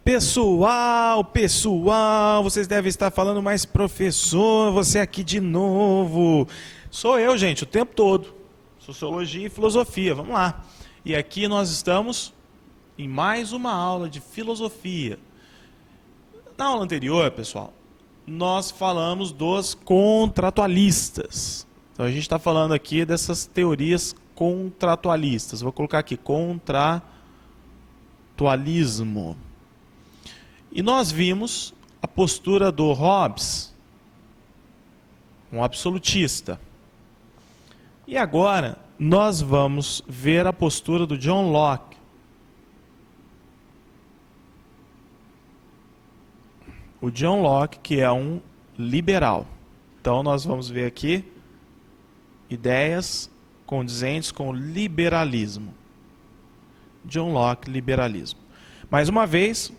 Pessoal, vocês devem estar falando, mas professor, você aqui de novo. Sou eu, gente, o tempo todo. Sociologia e filosofia, vamos lá. E aqui nós estamos em mais uma aula de filosofia. Na aula anterior, pessoal, nós falamos dos contratualistas. Então a gente está falando aqui dessas teorias contratualistas. Vou colocar aqui, contratualismo. E nós vimos a postura do Hobbes, um absolutista. E agora nós vamos ver a postura do John Locke. O John Locke, que é um liberal. Então nós vamos ver aqui ideias condizentes com o liberalismo. John Locke, liberalismo. Mais uma vez,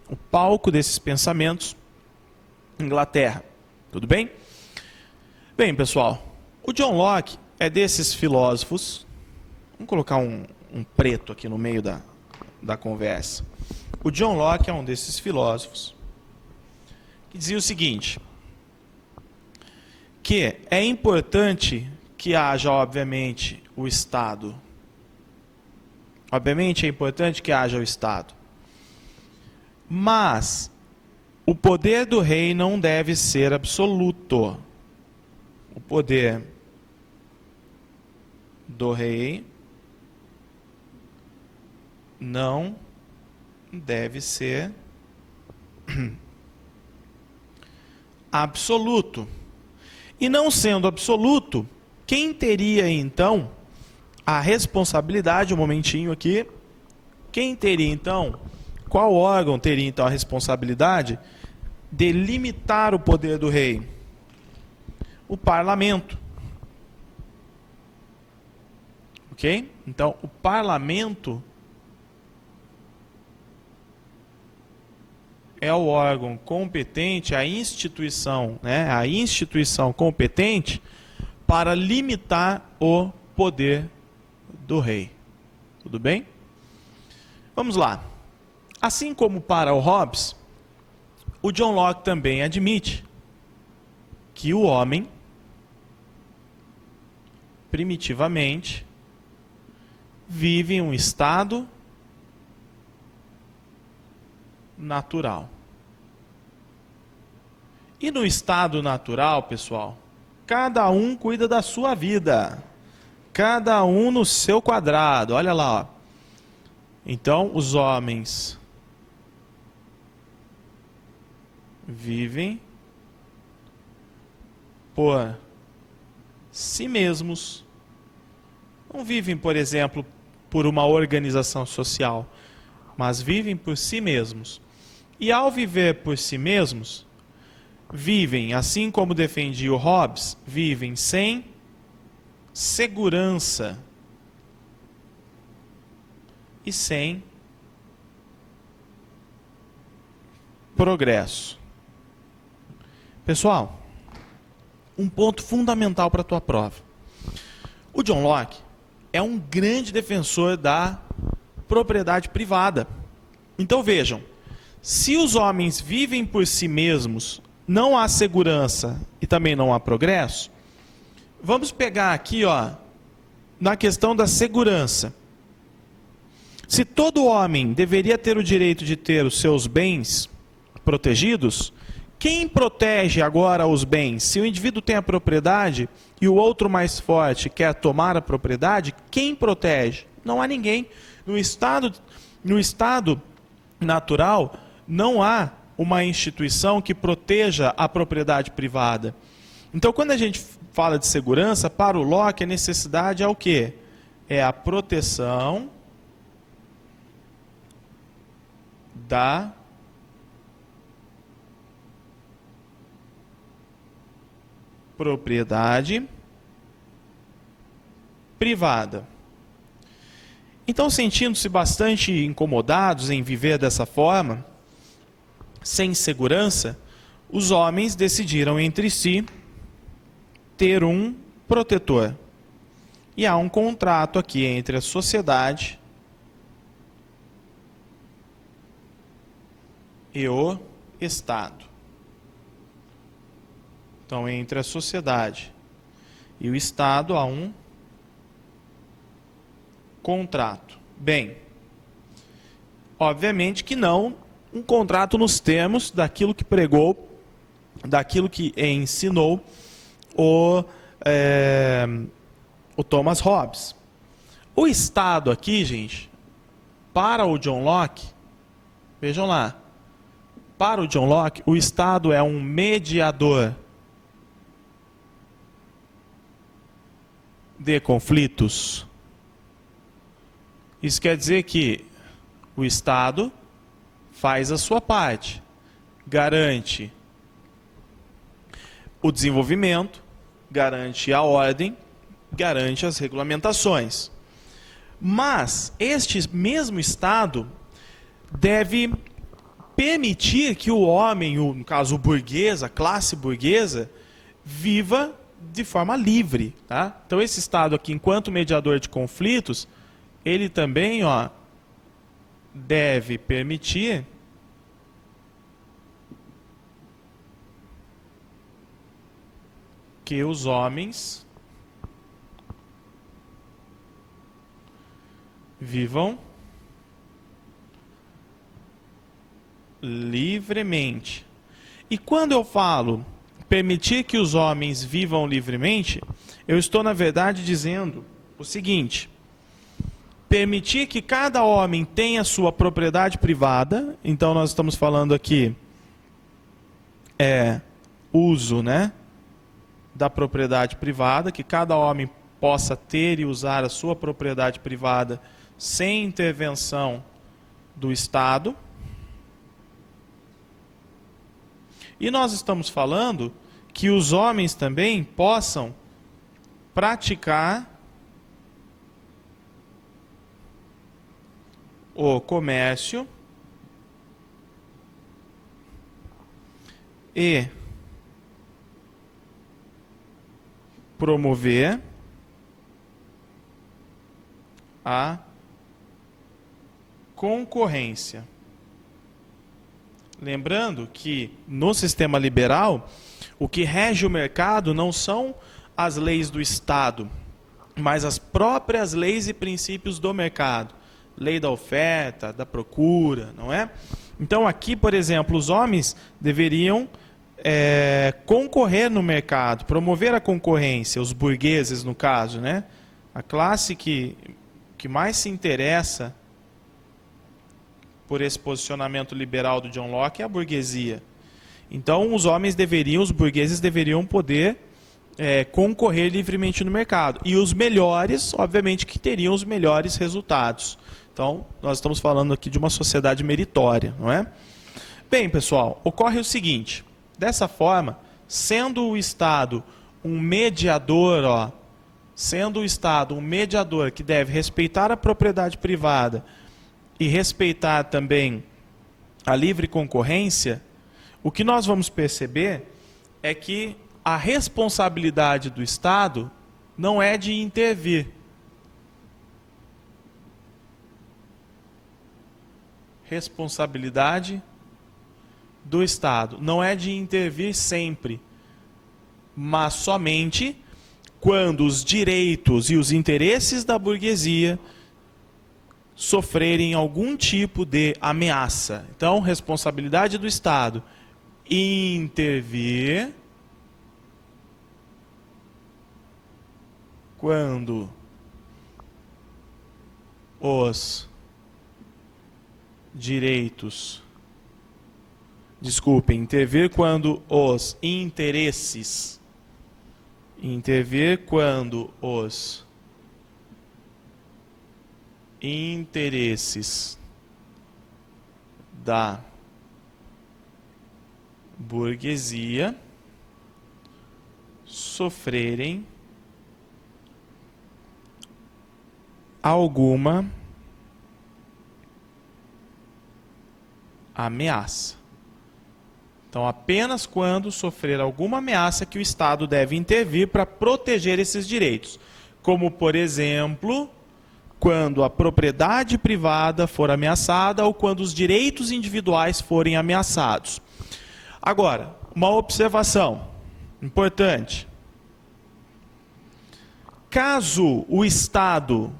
o palco desses pensamentos, Inglaterra. Tudo bem? Bem, pessoal, o John Locke é desses filósofos. Vamos colocar um preto aqui no meio da conversa. O John Locke é um desses filósofos que dizia o seguinte, que é importante que haja, obviamente, o Estado. Obviamente é importante que haja o Estado. Mas o poder do rei não deve ser absoluto. O poder do rei não deve ser absoluto. E não sendo absoluto, quem teria então a responsabilidade, um momentinho aqui, quem teria então, qual órgão teria então a responsabilidade de limitar o poder do rei? O parlamento. Ok? Então, o parlamento é o órgão competente, a instituição competente para limitar o poder do rei. Tudo bem? Vamos lá. Assim como para o Hobbes, o John Locke também admite que o homem, primitivamente, vive em um estado natural. E no estado natural, pessoal, cada um cuida da sua vida. Cada um no seu quadrado. Olha lá, ó. Então, os homens vivem por si mesmos. Não vivem, por exemplo, por uma organização social, mas vivem por si mesmos. E ao viver por si mesmos, vivem, assim como defendia o Hobbes, vivem sem segurança e sem progresso. Pessoal, um ponto fundamental para a tua prova. O John Locke é um grande defensor da propriedade privada. Então vejam, se os homens vivem por si mesmos, não há segurança e também não há progresso, vamos pegar aqui, ó, na questão da segurança. Se todo homem deveria ter o direito de ter os seus bens protegidos, quem protege agora os bens? Se o indivíduo tem a propriedade e o outro mais forte quer tomar a propriedade, quem protege? Não há ninguém. No estado natural, não há uma instituição que proteja a propriedade privada. Então, quando a gente fala de segurança, para o Locke, a necessidade é o quê? É a proteção da propriedade privada. Então, sentindo-se bastante incomodados em viver dessa forma, sem segurança, os homens decidiram entre si ter um protetor. E há um contrato aqui entre a sociedade e o Estado. Então, entre a sociedade e o Estado há um contrato. Bem, obviamente que não um contrato nos termos daquilo que pregou, daquilo que ensinou o Thomas Hobbes. O Estado aqui, gente, para o John Locke, vejam lá, para o John Locke, o Estado é um mediador de conflitos. Isso quer dizer que o Estado faz a sua parte, garante o desenvolvimento, garante a ordem, garante as regulamentações. Mas este mesmo Estado deve permitir que o homem, no caso o burguês, a classe burguesa, viva de forma livre. Tá? Então esse Estado aqui, enquanto mediador de conflitos, ele também deve permitir que os homens vivam livremente. E quando eu falo permitir que os homens vivam livremente, eu estou, na verdade, dizendo o seguinte: permitir que cada homem tenha sua propriedade privada. Então nós estamos falando aqui uso, né, da propriedade privada, que cada homem possa ter e usar a sua propriedade privada sem intervenção do Estado. E nós estamos falando que os homens também possam praticar o comércio e promover a concorrência. Lembrando que no sistema liberal, o que rege o mercado não são as leis do Estado, mas as próprias leis e princípios do mercado. Lei da oferta, da procura, não é? Então aqui, por exemplo, os homens deveriam concorrer no mercado, promover a concorrência, os burgueses no caso, né? A classe que mais se interessa por esse posicionamento liberal do John Locke é a burguesia. Então os burgueses deveriam poder concorrer livremente no mercado. E os melhores, obviamente, que teriam os melhores resultados. Então, nós estamos falando aqui de uma sociedade meritória, não é? Bem, pessoal, ocorre o seguinte: dessa forma, sendo o Estado um mediador, que deve respeitar a propriedade privada e respeitar também a livre concorrência, o que nós vamos perceber é que a responsabilidade do Estado não é de intervir. Responsabilidade do Estado não é de intervir sempre, mas somente quando os direitos e os interesses da burguesia sofrerem algum tipo de ameaça. Então, responsabilidade do Estado intervir quando os direitos, intervir quando os interesses, da burguesia sofrerem alguma ameaça. Então, apenas quando sofrer alguma ameaça que o Estado deve intervir para proteger esses direitos. Como, por exemplo, quando a propriedade privada for ameaçada ou quando os direitos individuais forem ameaçados. Agora, uma observação importante. Caso o Estado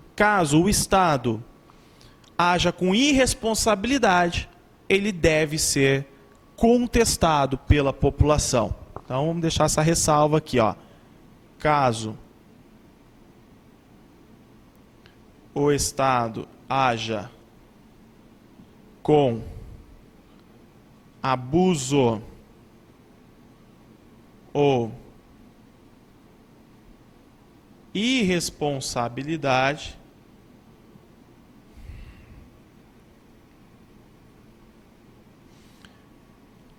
haja com irresponsabilidade, ele deve ser contestado pela população. Então, vamos deixar essa ressalva aqui, ó. Caso o Estado haja com abuso ou irresponsabilidade,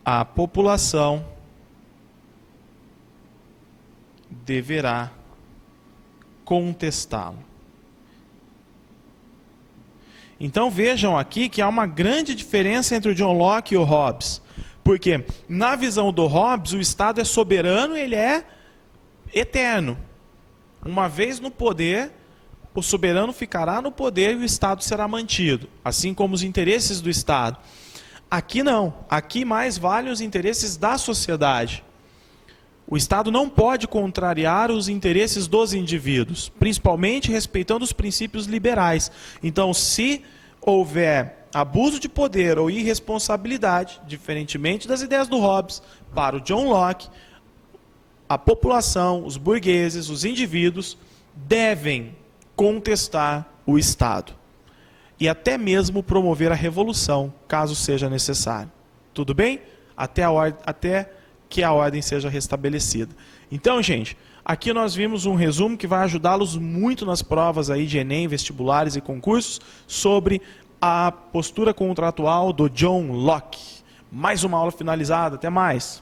a população deverá contestá-lo. Então vejam aqui que há uma grande diferença entre o John Locke e o Hobbes. Porque na visão do Hobbes, o Estado é soberano e ele é eterno. Uma vez no poder, o soberano ficará no poder e o Estado será mantido, assim como os interesses do Estado. Aqui não. Aqui mais valem os interesses da sociedade. O Estado não pode contrariar os interesses dos indivíduos, principalmente respeitando os princípios liberais. Então, se houver abuso de poder ou irresponsabilidade, diferentemente das ideias do Hobbes, para o John Locke, a população, os burgueses, os indivíduos, devem contestar o Estado. E até mesmo promover a revolução, caso seja necessário. Tudo bem? Até que a ordem seja restabelecida. Então, gente, aqui nós vimos um resumo que vai ajudá-los muito nas provas aí de Enem, vestibulares e concursos, sobre a postura contratual do John Locke. Mais uma aula finalizada. Até mais!